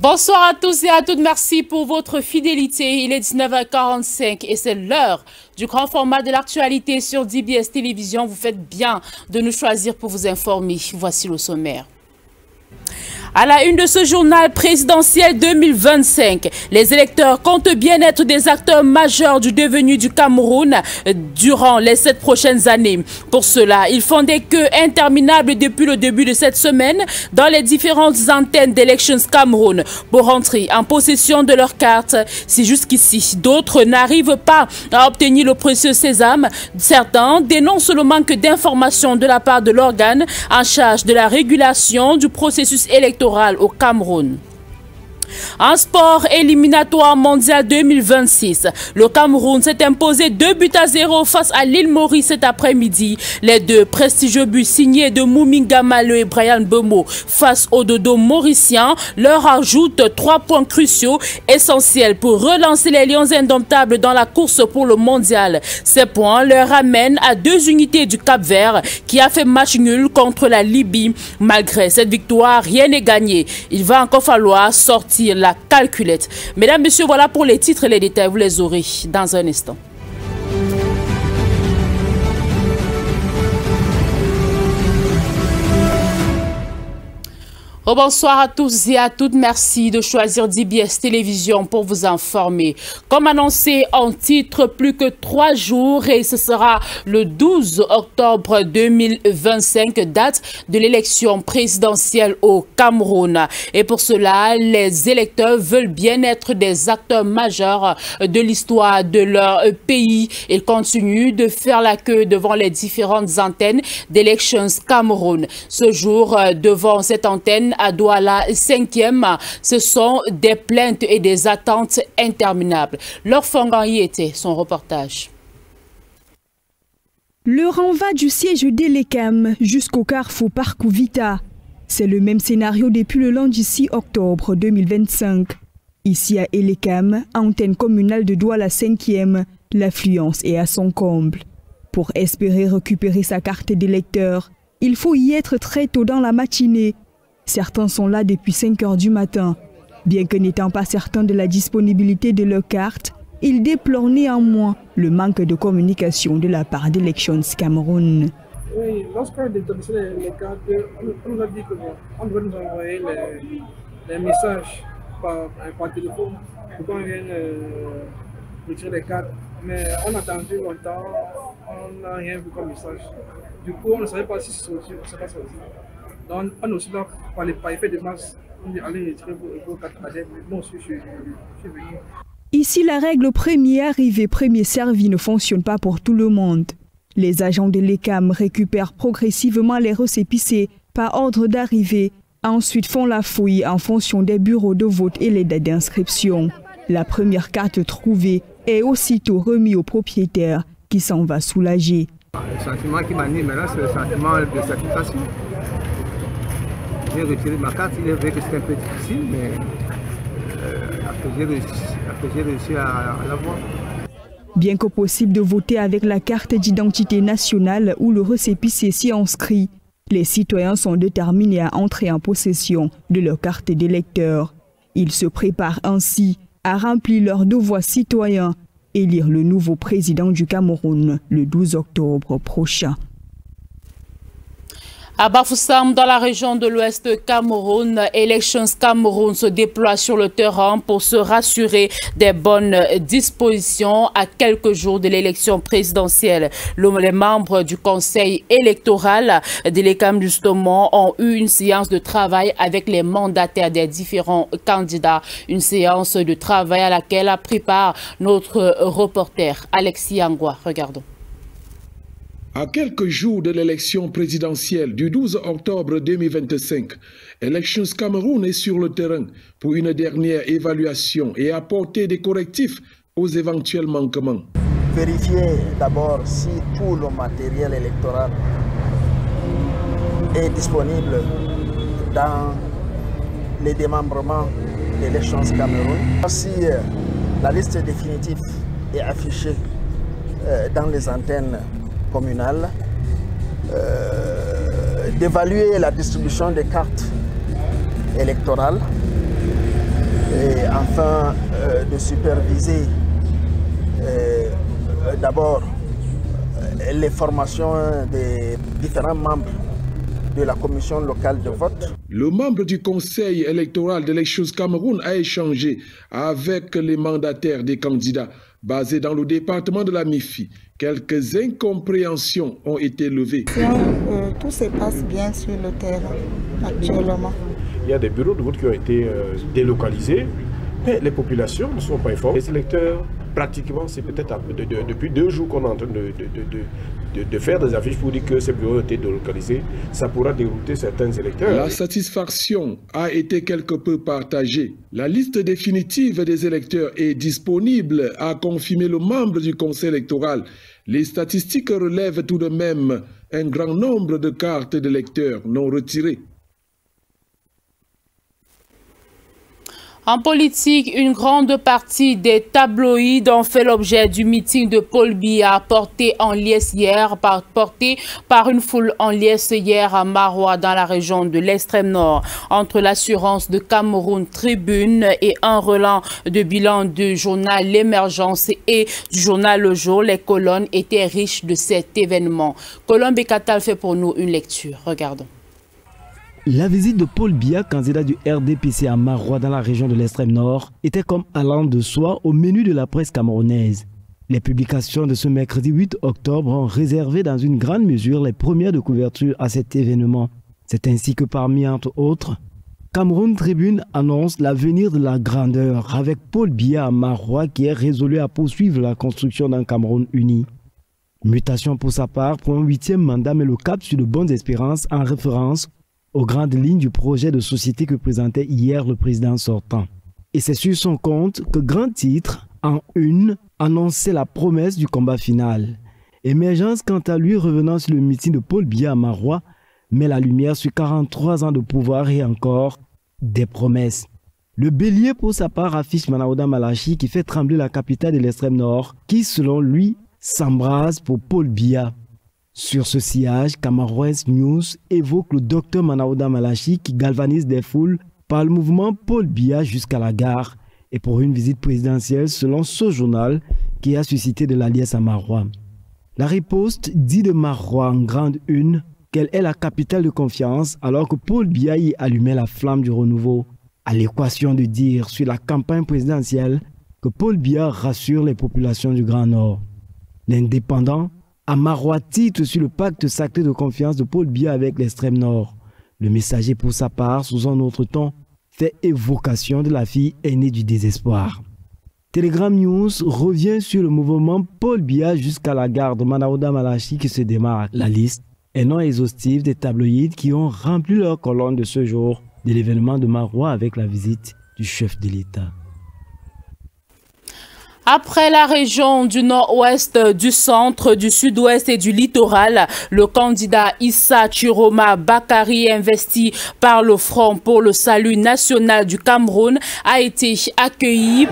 Bonsoir à tous et à toutes, merci pour votre fidélité. Il est 19h45 et c'est l'heure du grand format de l'actualité sur DBS Télévision. Vous faites bien de nous choisir pour vous informer. Voici le sommaire. À la une de ce journal présidentiel 2025, les électeurs comptent bien être des acteurs majeurs du devenu du Cameroun durant les 7 prochaines années. Pour cela, ils font des queues interminables depuis le début de cette semaine dans les différentes antennes d'Elections Cameroun pour entrer en possession de leurs cartes. Si jusqu'ici, d'autres n'arrivent pas à obtenir le précieux sésame, certains dénoncent le manque d'informations de la part de l'organe en charge de la régulation du processus électoral au Cameroun. En sport éliminatoire mondial 2026, le Cameroun s'est imposé 2-0 face à l'île Maurice cet après-midi. Les deux prestigieux buts signés de Mouminga Malo et Brian Bemo face au dodo mauricien leur ajoutent 3 points cruciaux essentiels pour relancer les Lions indomptables dans la course pour le mondial. Ces points leur ramènent à 2 unités du Cap-Vert qui a fait match nul contre la Libye. Malgré cette victoire, rien n'est gagné. Il va encore falloir sortir la calculette. Mesdames, Messieurs, voilà pour les titres et les détails. Vous les aurez dans un instant. Bonsoir à tous et à toutes. Merci de choisir DBS Télévision pour vous informer. Comme annoncé en titre, plus que 3 jours et ce sera le 12 octobre 2025, date de l'élection présidentielle au Cameroun. Et pour cela, les électeurs veulent bien être des acteurs majeurs de l'histoire de leur pays. Ils continuent de faire la queue devant les différentes antennes d'Elections Cameroun. Ce jour, devant cette antenne, à Douala 5e, ce sont des plaintes et des attentes interminables. Leur Fonganyi était son reportage. Le renvoi du siège d'Elekam jusqu'au carrefour Parcours Vita. C'est le même scénario depuis le lundi 6 octobre 2025. Ici à Elekam, antenne communale de Douala 5e, l'affluence est à son comble. Pour espérer récupérer sa carte d'électeur, il faut y être très tôt dans la matinée. Certains sont là depuis 5 heures du matin. Bien que n'étant pas certains de la disponibilité de leur carte, ils déplorent néanmoins le manque de communication de la part d'Elections Cameroun. Oui, lorsqu'on a déterminé les cartes, on nous a dit qu'on devrait nous envoyer les messages par téléphone pour qu'on vienne retirer les cartes. Mais on a attendu longtemps, on n'a rien vu comme message. Du coup, on ne savait pas si c'est sorti, on ne sait pas sorti. Donc, on est aussi là par effet de masse. On dit allez retirer vos cartes. Moi aussi, je suis venu. Ici, la règle premier arrivé, premier servi ne fonctionne pas pour tout le monde. Les agents de l'ECAM récupèrent progressivement les récépissés par ordre d'arrivée, ensuite font la fouille en fonction des bureaux de vote et les dates d'inscription. La première carte trouvée est aussitôt remise au propriétaire qui s'en va soulager. Le sentiment qui m'anime maintenant, c'est le sentiment de satisfaction. J'ai retiré ma carte, il est vrai que c'est un peu difficile, mais après j'ai réussi à l'avoir. Bien que possible de voter avec la carte d'identité nationale ou le récépissé s'y inscrit, les citoyens sont déterminés à entrer en possession de leur carte d'électeur. Ils se préparent ainsi à remplir leurs devoirs citoyens et élire le nouveau président du Cameroun le 12 octobre prochain. À Bafoussam, dans la région de l'Ouest Cameroun, Elections Cameroun se déploie sur le terrain pour se rassurer des bonnes dispositions à quelques jours de l'élection présidentielle. Les membres du conseil électoral de l'ECAM justement ont eu une séance de travail avec les mandataires des différents candidats. Une séance de travail à laquelle a pris part notre reporter Alexis Angwa. Regardons. À quelques jours de l'élection présidentielle du 12 octobre 2025, Elections Cameroun est sur le terrain pour une dernière évaluation et apporter des correctifs aux éventuels manquements. Vérifier d'abord si tout le matériel électoral est disponible dans les démembrements d'Elections Cameroun. Si la liste définitive est affichée dans les antennes communales, d'évaluer la distribution des cartes électorales et enfin de superviser d'abord les formations des différents membres de la commission locale de vote. Le membre du conseil électoral d'Elections Cameroun a échangé avec les mandataires des candidats basés dans le département de la MIFI. Quelques incompréhensions ont été levées. Tout se passe bien sur le terrain actuellement. Il y a des bureaux de vote qui ont été délocalisés, mais les populations ne sont pas informées. Les électeurs, pratiquement, c'est peut-être depuis 2 jours qu'on est en train de faire des affiches pour dire que ces bureaux ont été délocalisés. Ça pourra dérouter certains électeurs. La satisfaction a été quelque peu partagée. La liste définitive des électeurs est disponible, a confirmé le membre du conseil électoral. Les statistiques relèvent tout de même un grand nombre de cartes d'électeurs non retirées. En politique, une grande partie des tabloïds ont fait l'objet du meeting de Paul Biya porté par une foule en liesse hier à Maroua dans la région de l'extrême nord. Entre l'assurance de Cameroun Tribune et un relan de bilan du journal L'Émergence et du journal Le Jour, les colonnes étaient riches de cet événement. Colombe Katal fait pour nous une lecture. Regardons. La visite de Paul Biya, candidat du RDPC à Maroua dans la région de l'extrême nord, était comme allant de soi au menu de la presse camerounaise. Les publications de ce mercredi 8 octobre ont réservé dans une grande mesure les premières de couverture à cet événement. C'est ainsi que parmi entre autres, Cameroun Tribune annonce l'avenir de la grandeur avec Paul Biya à Maroua qui est résolu à poursuivre la construction d'un Cameroun uni. Mutation pour sa part pour un 8e mandat met le cap sur de bonnes espérances en référence aux grandes lignes du projet de société que présentait hier le président sortant. Et c'est sur son compte que Grand Titre, en une, annonçait la promesse du combat final. Émergence, quant à lui, revenant sur le meeting de Paul Biya à Maroua, met la lumière sur 43 ans de pouvoir et encore des promesses. Le Bélier, pour sa part, affiche Manaouda Malachi qui fait trembler la capitale de l'extrême nord, qui, selon lui, s'embrase pour Paul Biya. Sur ce sillage, Camerounais News évoque le docteur Manaouda Malachi qui galvanise des foules par le mouvement Paul Biya jusqu'à la gare et pour une visite présidentielle selon ce journal qui a suscité de la liesse à Maroua. La riposte dit de Maroua en grande une qu'elle est la capitale de confiance alors que Paul Biya y allumait la flamme du renouveau. À l'équation de dire sur la campagne présidentielle que Paul Biya rassure les populations du Grand Nord. L'indépendant à Maroua titre sur le pacte sacré de confiance de Paul Biya avec l'extrême nord. Le messager pour sa part, sous un autre ton, fait évocation de la fille aînée du désespoir. Telegram News revient sur le mouvement Paul Biya jusqu'à la gare de Manaouda Malachi qui se démarque. La liste est non exhaustive des tabloïds qui ont rempli leur colonne de ce jour de l'événement de Maroua avec la visite du chef de l'État. Après la région du nord-ouest, du centre, du sud-ouest et du littoral, le candidat Issa Chiroma Bakary, investi par le Front pour le salut national du Cameroun, a été accueilli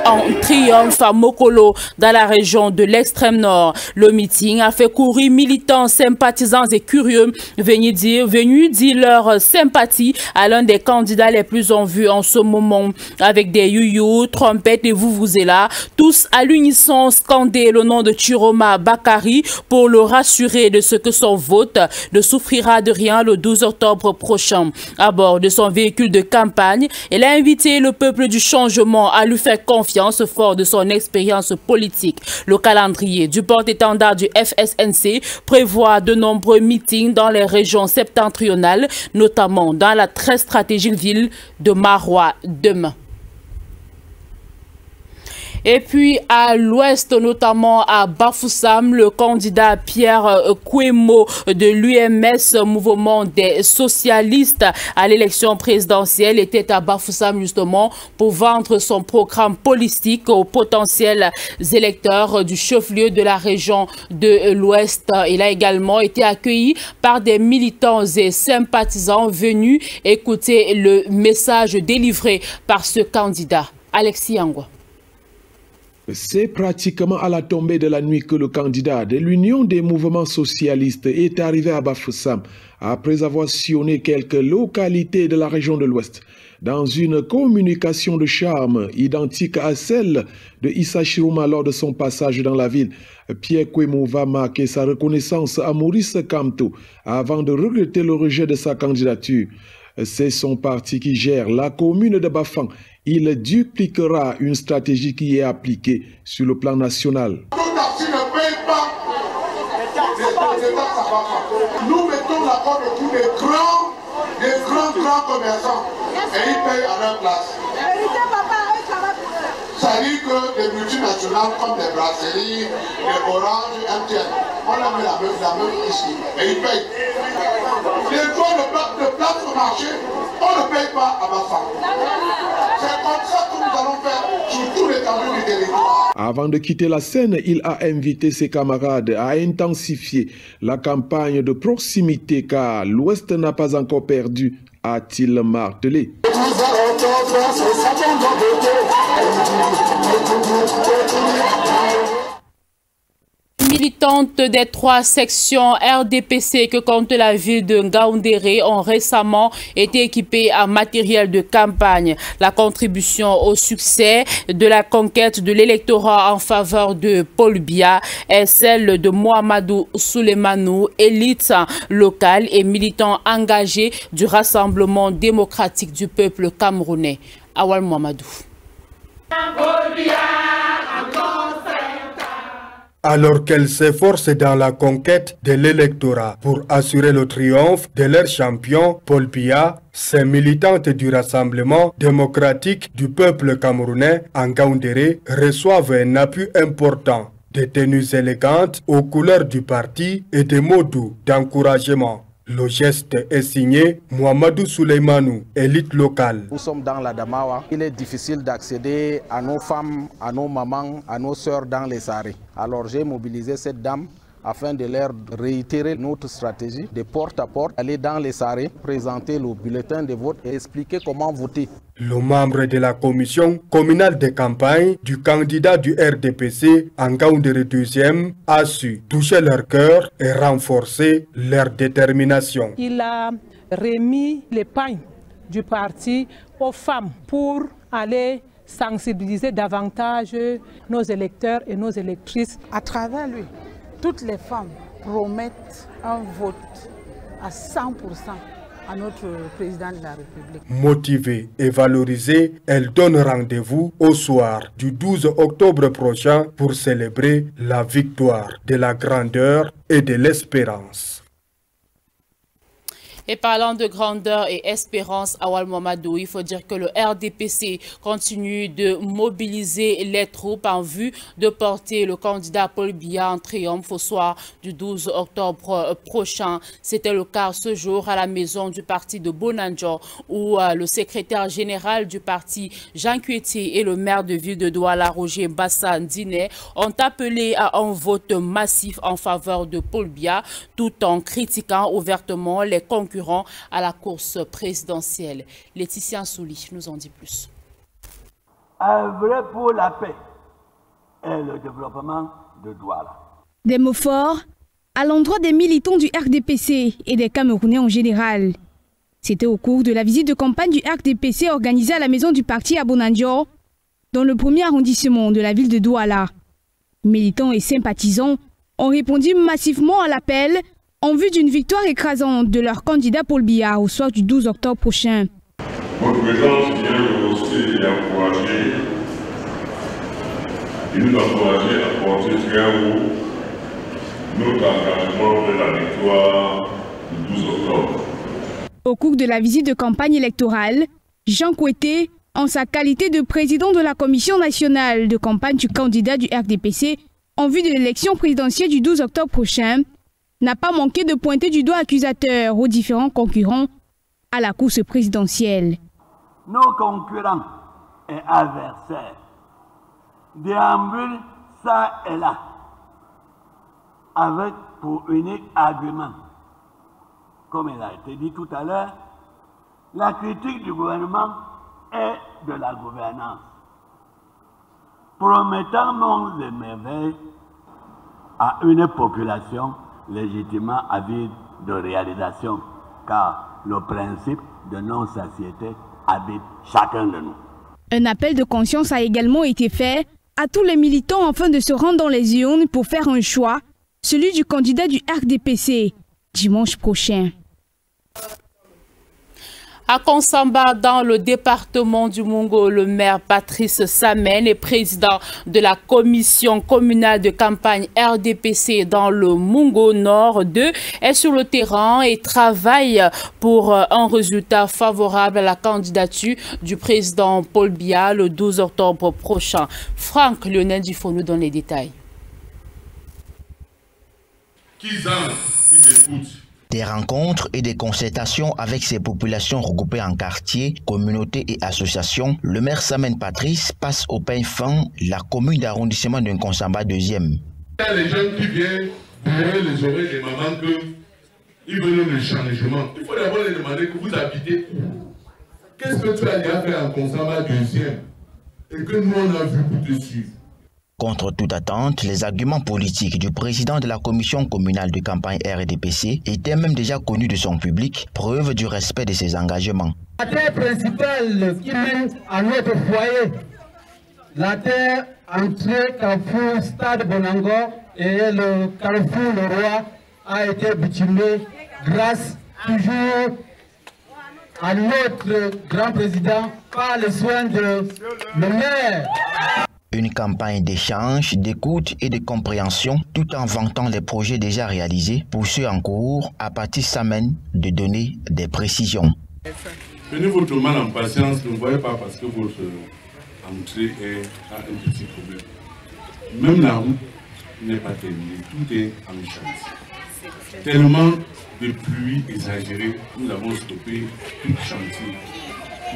en triomphe à Mokolo dans la région de l'extrême nord. Le meeting a fait courir militants, sympathisants et curieux venus dire leur sympathie à l'un des candidats les plus en vue en ce moment, avec des youyous, trompette et vuvuzela, tous à l'unisson scandaient le nom de Chiroma Bakary pour le rassurer de ce que son vote ne souffrira de rien le 12 octobre prochain. À bord de son véhicule de campagne, elle a invité le peuple du changement à lui faire confiance fort de son expérience politique. Le calendrier du porte-étendard du FSNC prévoit de nombreux meetings dans les régions septentrionales, notamment dans la très stratégique ville de Maroua demain. Et puis à l'ouest, notamment à Bafoussam, le candidat Pierre Kouemo de l'UMS, mouvement des socialistes à l'élection présidentielle, était à Bafoussam justement pour vendre son programme politique aux potentiels électeurs du chef-lieu de la région de l'ouest. Il a également été accueilli par des militants et sympathisants venus écouter le message délivré par ce candidat. Alexis Angwa. C'est pratiquement à la tombée de la nuit que le candidat de l'Union des mouvements socialistes est arrivé à Bafoussam après avoir sillonné quelques localités de la région de l'Ouest. Dans une communication de charme identique à celle de Issa Chirouma lors de son passage dans la ville, Pierre Kwemo va marquer sa reconnaissance à Maurice Kamto avant de regretter le rejet de sa candidature. C'est son parti qui gère la commune de Bafang. Il dupliquera une stratégie qui est appliquée sur le plan national. Nous mettons la corde au cou des grands commerçants et ils payent à leur place. Ça dit que les multinationales comme les brasseries, les Orange, MTN, on a mis la même ici et ils payent. Les droits de place au marché, on ne paye pas à Bafang. C'est comme ça que nous allons faire sur tous les camions du territoire. Avant de quitter la scène, il a invité ses camarades à intensifier la campagne de proximité car l'Ouest n'a pas encore perdu, a-t-il martelé. Militantes des 3 sections RDPC que compte la ville de Ngaoundéré ont récemment été équipées en matériel de campagne. La contribution au succès de la conquête de l'électorat en faveur de Paul Biya est celle de Mohamedou Souleymanou, élite locale et militant engagé du Rassemblement démocratique du peuple camerounais. Awal Mohamedou. Alors qu'elles s'efforcent dans la conquête de l'électorat pour assurer le triomphe de leur champion, Paul Biya, ces militantes du Rassemblement démocratique du peuple camerounais en Ngaoundéré reçoivent un appui important, des tenues élégantes aux couleurs du parti et des mots doux d'encouragement. Le geste est signé Mohamedou Souleymanou, élite locale. Nous sommes dans la Damawa. Il est difficile d'accéder à nos femmes, à nos mamans, à nos sœurs dans les Sarés. Alors j'ai mobilisé cette dame afin de leur réitérer notre stratégie de porte à porte, aller dans les Sarés, présenter le bulletin de vote et expliquer comment voter. Le membre de la commission communale de campagne du candidat du RDPC en Ngaoundéré 2e a su toucher leur cœur et renforcer leur détermination. Il a remis les pagnes du parti aux femmes pour aller sensibiliser davantage nos électeurs et nos électrices. À travers lui, toutes les femmes promettent un vote à 100% à notre président de la République. Motivée et valorisée, elle donne rendez-vous au soir du 12 octobre prochain pour célébrer la victoire de la grandeur et de l'espérance. Et parlant de grandeur et espérance, Awal Mohamedou, il faut dire que le RDPC continue de mobiliser les troupes en vue de porter le candidat Paul Biya en triomphe au soir du 12 octobre prochain. C'était le cas ce jour à la maison du parti de Bonanjo où le secrétaire général du parti Jean Kuetier et le maire de ville de Douala, Roger Bassa Ndiné, ont appelé à un vote massif en faveur de Paul Biya tout en critiquant ouvertement les concurrents à la course présidentielle. Laetitia Souli nous en dit plus. Œuvrer pour la paix et le développement de Douala. Des mots forts à l'endroit des militants du RDPC et des Camerounais en général. C'était au cours de la visite de campagne du RDPC organisée à la maison du parti à Bonanjo, dans le premier arrondissement de la ville de Douala. Militants et sympathisants ont répondu massivement à l'appel en vue d'une victoire écrasante de leur candidat Paul Biya au soir du 12 octobre prochain. Votre présence vient de hausser et encourager, nous encourager à porter très haut notre engagement de la victoire du 12 octobre. Au cours de la visite de campagne électorale, Jean Kuetier, en sa qualité de président de la commission nationale de campagne du candidat du RDPC en vue de l'élection présidentielle du 12 octobre prochain, n'a pas manqué de pointer du doigt accusateur aux différents concurrents à la course présidentielle. Nos concurrents et adversaires déambulent ça et là, avec pour unique argument, comme il a été dit tout à l'heure, la critique du gouvernement et de la gouvernance. promettant monts et merveilles à une population légitimement avide de réalisation, car le principe de non-satiété habite chacun de nous. Un appel de conscience a également été fait à tous les militants afin de se rendre dans les urnes pour faire un choix, celui du candidat du RDPC, dimanche prochain. À Konsamba, dans le département du Mungo, le maire Patrice Samen est président de la commission communale de campagne RDPC dans le Mungo Nord 2, est sur le terrain et travaille pour un résultat favorable à la candidature du président Paul Biya le 12 octobre prochain. Franck Lionel Dufo nous donne les détails. Des rencontres et des concertations avec ces populations regroupées en quartiers, communautés et associations, le maire Samen Patrice passe au peigne fin la commune d'arrondissement de Konsamba 2e. Il y a les jeunes qui viennent, vous verrez les oreilles des mamans qu'ils veulent le changement. Il faut d'abord les demander que vous habitez où. Qu'est-ce que tu as déjà fait en Konsamba 2e et que nous on a vu pour te suivre. Contre toute attente, les arguments politiques du président de la commission communale de campagne RDPC étaient même déjà connus de son public, preuve du respect de ses engagements. La terre principale qui mène à notre foyer, la terre entre Carrefour, Stade Bonangor et le Carrefour Le Roi a été bitumée grâce toujours à notre grand président par le soin de le maire. Une campagne d'échange, d'écoute et de compréhension, tout en vantant les projets déjà réalisés pour ceux en cours, à partir Samen de donner des précisions. Prenez votre mal en patience, ne voyez pas parce que votre entrée a un petit problème. Même la route n'est pas terminée, tout est en chantier. Tellement de pluie exagérée, nous avons stoppé tout chantier.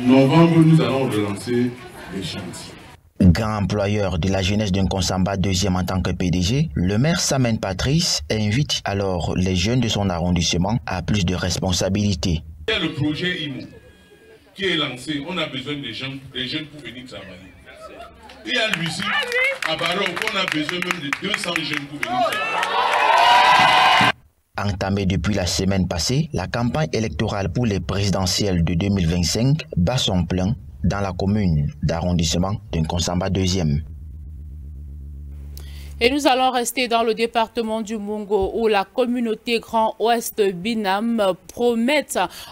Novembre, nous allons relancer les chantiers. Grand employeur de la jeunesse de Konsamba 2e en tant que PDG, le maire Samen Patrice invite alors les jeunes de son arrondissement à plus de responsabilités. Il y a le projet IMO qui est lancé, on a besoin des jeunes pour venir travailler. Il y a Lucie, à Barrow, on a besoin même de 200 jeunes pour venir travailler. Entamée depuis la semaine passée, la campagne électorale pour les présidentielles de 2025 bat son plein dans la commune d'arrondissement de Konsamba 2e. Et nous allons rester dans le département du Mungo où la communauté Grand Ouest Binam promet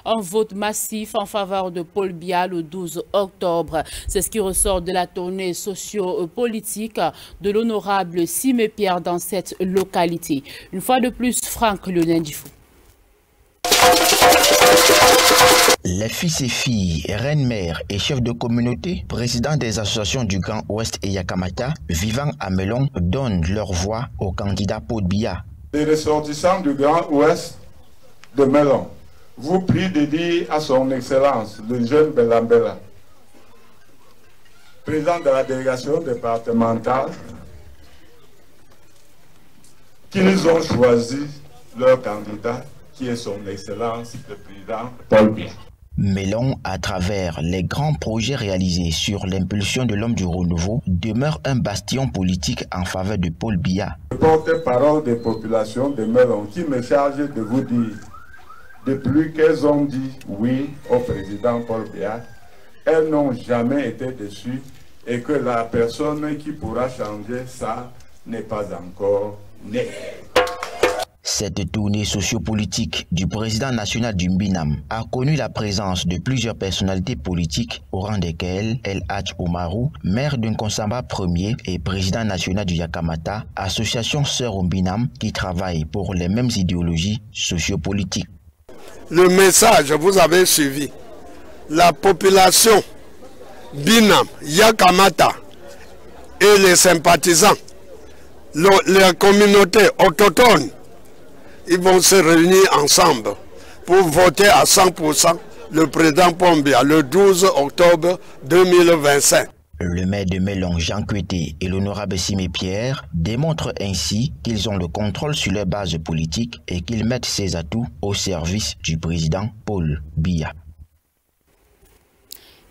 un vote massif en faveur de Paul Biya le 12 octobre. C'est ce qui ressort de la tournée socio-politique de l'honorable Simé Pierre dans cette localité. Une fois de plus, Franck Lionel Dufo. Les fils et filles, reines-mères et chefs de communauté, présidents des associations du Grand Ouest et Yakamata, vivant à Melon, donnent leur voix au candidat Paul Biya. Les ressortissants du Grand Ouest de Melon vous prient de dire à son Excellence, le jeune Belambela, président de la délégation départementale, qu'ils ont choisi leur candidat, qui est son Excellence, le président Paul Biya. Melon, à travers les grands projets réalisés sur l'impulsion de l'homme du renouveau, demeure un bastion politique en faveur de Paul Biya. Le porte-parole des populations de Melon qui me charge de vous dire, depuis qu'elles ont dit oui au président Paul Biya, elles n'ont jamais été déçues et que la personne qui pourra changer ça n'est pas encore née. Cette tournée sociopolitique du président national du Binam a connu la présence de plusieurs personnalités politiques, au rang desquelles El Hadj Oumarou, maire de Konsamba 1er et président national du Yakamata, association sœur au Binam qui travaille pour les mêmes idéologies sociopolitiques. Le message, vous avez suivi. La population Binam, Yakamata et les sympathisants, les communautés autochtones, ils vont se réunir ensemble pour voter à 100% le président Paul Biya le 12 octobre 2025. Le maire de Melon, Jean Kueté, et l'honorable Simé Pierre démontrent ainsi qu'ils ont le contrôle sur leur base politique et qu'ils mettent ces atouts au service du président Paul Biya.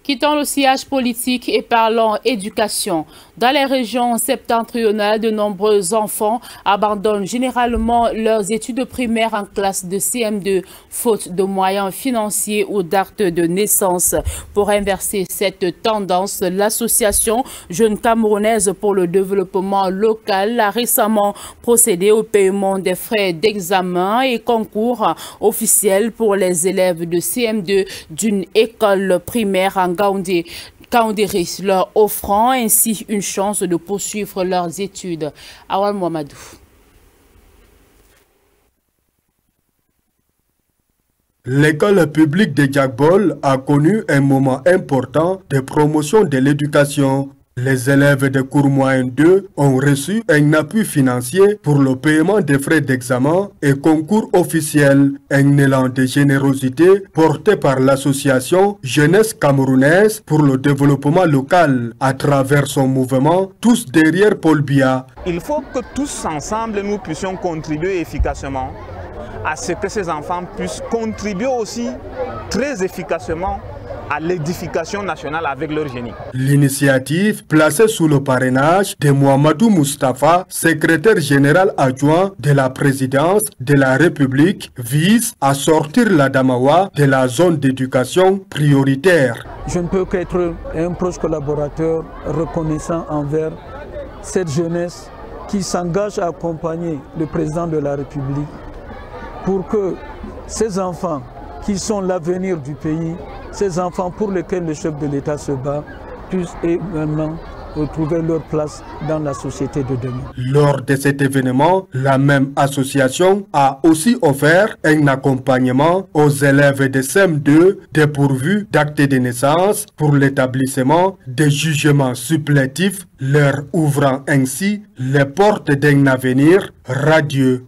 Quittons le sillage politique et parlons éducation. Dans les régions septentrionales, de nombreux enfants abandonnent généralement leurs études primaires en classe de CM2, faute de moyens financiers ou d'actes de naissance. Pour inverser cette tendance, l'association Jeunes Camerounaises pour le développement local a récemment procédé au paiement des frais d'examen et concours officiels pour les élèves de CM2 d'une école primaire en Kaoundéré, leur offrant ainsi une chance de poursuivre leurs études. Awal Mohamedou. L'école publique de Djagbol a connu un moment important de promotion de l'éducation. Les élèves de cours moyen 2 ont reçu un appui financier pour le paiement des frais d'examen et concours officiels, un élan de générosité porté par l'association Jeunesse Camerounaise pour le développement local à travers son mouvement Tous derrière Paul Biya. Il faut que tous ensemble nous puissions contribuer efficacement à ce que ces enfants puissent contribuer aussi très efficacement à l'édification nationale avec leur génie. L'initiative, placée sous le parrainage de Mohamedou Moustapha, secrétaire général adjoint de la présidence de la République, vise à sortir la Damawa de la zone d'éducation prioritaire. Je ne peux qu'être un proche collaborateur reconnaissant envers cette jeunesse qui s'engage à accompagner le président de la République pour que ces enfants qui sont l'avenir du pays, ces enfants pour lesquels le chef de l'État se bat, puissent également retrouver leur place dans la société de demain. Lors de cet événement, la même association a aussi offert un accompagnement aux élèves de CM2 dépourvus d'acte de naissance pour l'établissement des jugements supplétifs, leur ouvrant ainsi les portes d'un avenir radieux.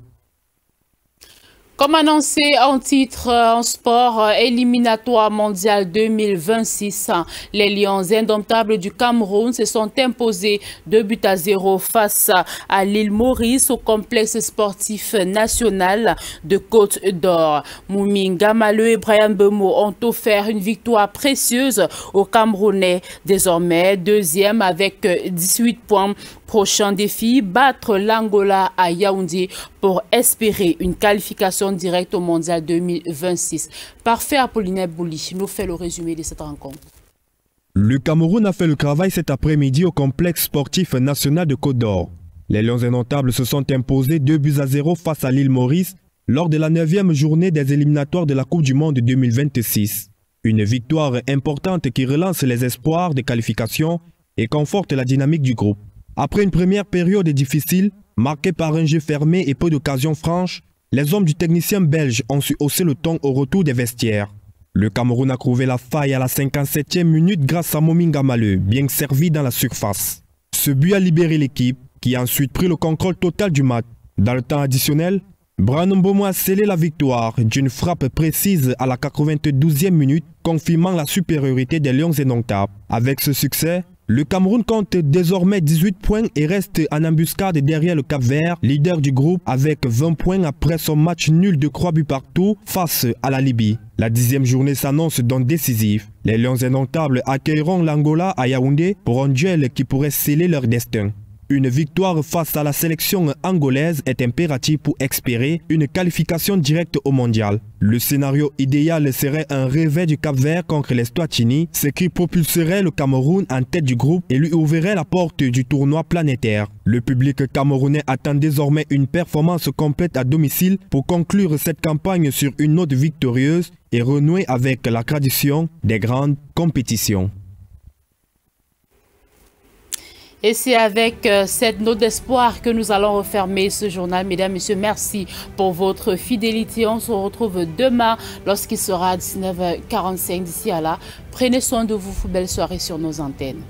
Comme annoncé en titre en sport, éliminatoire mondial 2026, les Lions indomptables du Cameroun se sont imposés 2-0 face à l'île Maurice au complexe sportif national de Côte d'Or. Moumi Gamaleu et Brian Bemo ont offert une victoire précieuse aux Camerounais, désormais deuxième avec 18 points. Prochain défi, battre l'Angola à Yaoundé pour espérer une qualification directe au Mondial 2026. Parfait, Apollinaire Bouli nous fait le résumé de cette rencontre. Le Cameroun a fait le travail cet après-midi au complexe sportif national de Côte d'Or. Les Lions indomptables se sont imposés 2-0 face à l'île Maurice lors de la 9e journée des éliminatoires de la Coupe du Monde 2026. Une victoire importante qui relance les espoirs de qualification et conforte la dynamique du groupe. Après une première période difficile, marquée par un jeu fermé et peu d'occasions franches, les hommes du technicien belge ont su hausser le ton au retour des vestiaires. Le Cameroun a trouvé la faille à la 57e minute grâce à Moumi Gamaleu, bien servi dans la surface. Ce but a libéré l'équipe, qui a ensuite pris le contrôle total du match. Dans le temps additionnel, Brian Mbeumo a scellé la victoire d'une frappe précise à la 92e minute, confirmant la supériorité des Lions indomptables. Avec ce succès, le Cameroun compte désormais 18 points et reste en embuscade derrière le Cap-Vert, leader du groupe avec 20 points après son match nul de 3 buts partout face à la Libye. La 10e journée s'annonce donc décisive. Les Lions indomptables accueilleront l'Angola à Yaoundé pour un duel qui pourrait sceller leur destin. Une victoire face à la sélection angolaise est impérative pour espérer une qualification directe au mondial. Le scénario idéal serait un réveil du Cap-Vert contre les Eswatini, ce qui propulserait le Cameroun en tête du groupe et lui ouvrirait la porte du tournoi planétaire. Le public camerounais attend désormais une performance complète à domicile pour conclure cette campagne sur une note victorieuse et renouer avec la tradition des grandes compétitions. Et c'est avec cette note d'espoir que nous allons refermer ce journal. Mesdames, Messieurs, merci pour votre fidélité. On se retrouve demain lorsqu'il sera 19h45. D'ici à là, prenez soin de vous. Belle soirée sur nos antennes.